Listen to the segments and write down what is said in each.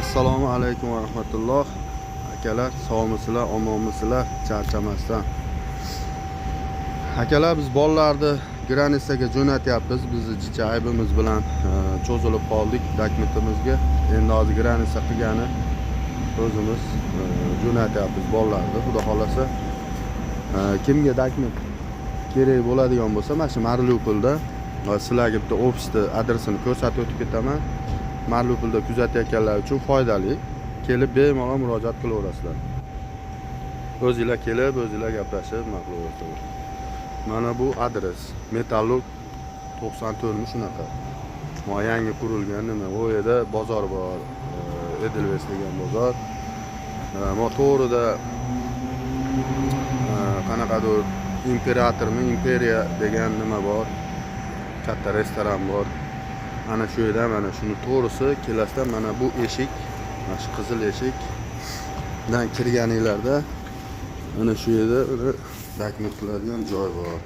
Assalomu alaykum va rahmatulloh. Akalar, sog'misizlar, omonmisizlar, charchamasdan. Akalar, biz bolalarni granitsaga jo'natyapmiz. Bizni jicha aybimiz bilan cho'zilib qoldik dokumentimizga. Endi hozir granitsa qilgani o'zimiz jo'natyapmiz bolalarni. Xudo xolasa, kimga dokument kerak bo'ladigan bo'lsa, mana shu Mariupolda sizlarga bitta ofisni adresini ko'rsatib o'tib ketaman. Mariupolda kuzatayotganlar uchun foydali. Kelib bemalol murojaat qilaverasizlar. O'zingizlar kelib, o'zingizlar gaplashib, qilaverasizlar. Mana bu adres. Metallurg 94 shunaqa. Mana yangi qurilgan nima? U yerda bozor bor. Edelves degan bozor. Mana to'g'rida qanaqadir imperiya degan nima bor. Katta restoran bor. Ana shu yerda mana shuni to'g'risi kelasizdan mana bu eshik, mana shu qizil eshikdan kirganinglarda mana shu yerda dokument qiladigan joy bor.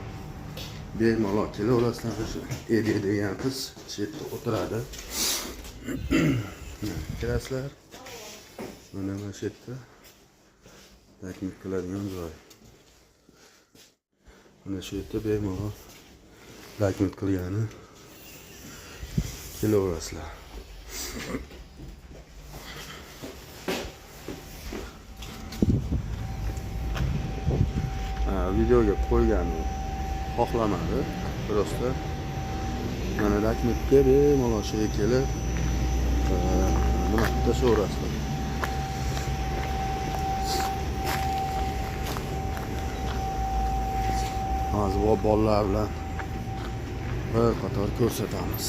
Bemalol kelaverasizlar. Shu Edi degan qiz shu yerda o'tiradi. Kirasizlar. Mana shu yerda dokument qiladigan joy. Mana shu yerda bemalol dokument qilgani kelaverasizlar. Videoga qo'yganni xohlamadi. Prosta mana dokumentga bemalol shu yerga kelib nima tashaverasizlar. Hozir bolalar bilan bir qator ko'rsatamiz.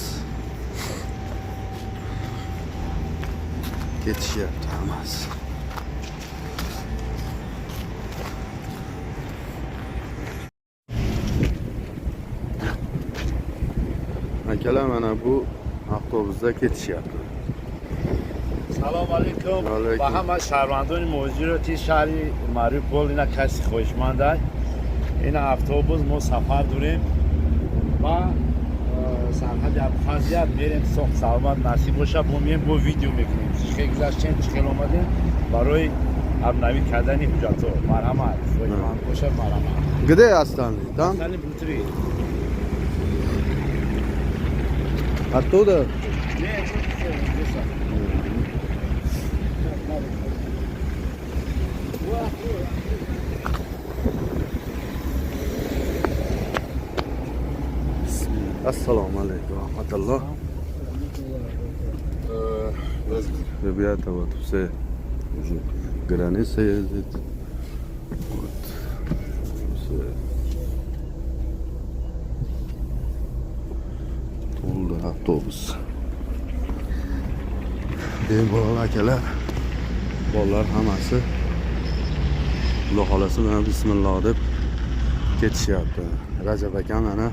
Ketishyapti hammasi. Akalar, mana bu avtobusda ketishyapti. Assalomu alaykum. Alaykum. Va hamma shahardorlar mujirati shahri Mariupol ina kasi xo'ishmandai. Ina avtobus mo safar durem va sarhad Abxaziya بریم سوق سلامت نصیب باشه میایم با ویدیو میکنیم چه گذشتن چه اومدیم برای ابنوی کردن حجت مرحمت خوشمند باشه مرحمت Где остались? Там? остальные внутри Оттуда? нет Assalomu alaykum va rahmatulloh. Ребята, вот все уже граница ездит. Вот. Все. To'ldi avtobus. Bemalol akalar, bolalar hammasi Xudo xolasa mana bismillah deb ketishyapti. Rajab akam mana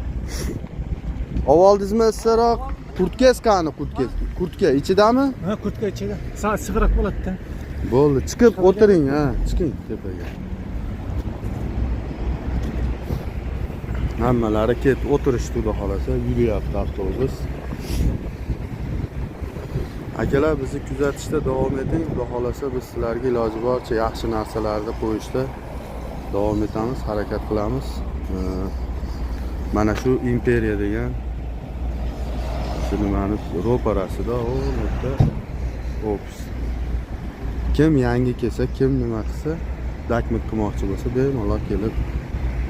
Ovoldingizmi sizroq? Kurtkas qani kurtkas? Kurtka ichidami? Ha, kurtka ichida. Sal sig'roq bo'ladi-da. Bo'ldi, chiqib o'tiring, ha, chiqing tepaga. Hammalari ketib o'tirishdi, xudo xolasa, yuriyapti avtobus. Akalar, bizni kuzatishda davom eting. Xudo xolasa biz sizlarga iloji boricha yaxshi narsalarni qo'yishda davom etamiz, harakat qilamiz. Mana shu imperiya degan nimani ro'parasida o'rta ofis. Kim yangi kelsa, kim nima qilsa, dokument qilmoqchi bo'lsa, bemalol kelib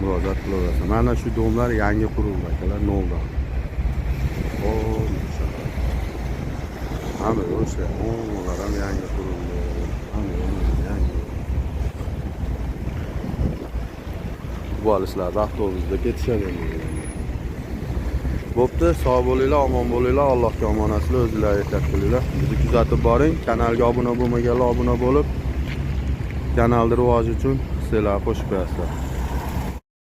murojaat qilaverasiz. Mana shu domlar yangi qurildi akalar, noldan. Hamma o'sha, ular ham yangi qurildi. Hamma yangi. Bu alishlar avtobusda ketishadi. Bo'pti, sog' bo'linglar, omon bo'linglar, Allohga omonatlar, o'zingizlar ehtiyot qilinglar. Bizni kuzatib boring. Kanalga obuna bo'lmaganlar obuna bo'lib, kanalning rivoji uchun sizlar qo'shib qo'yasizlar.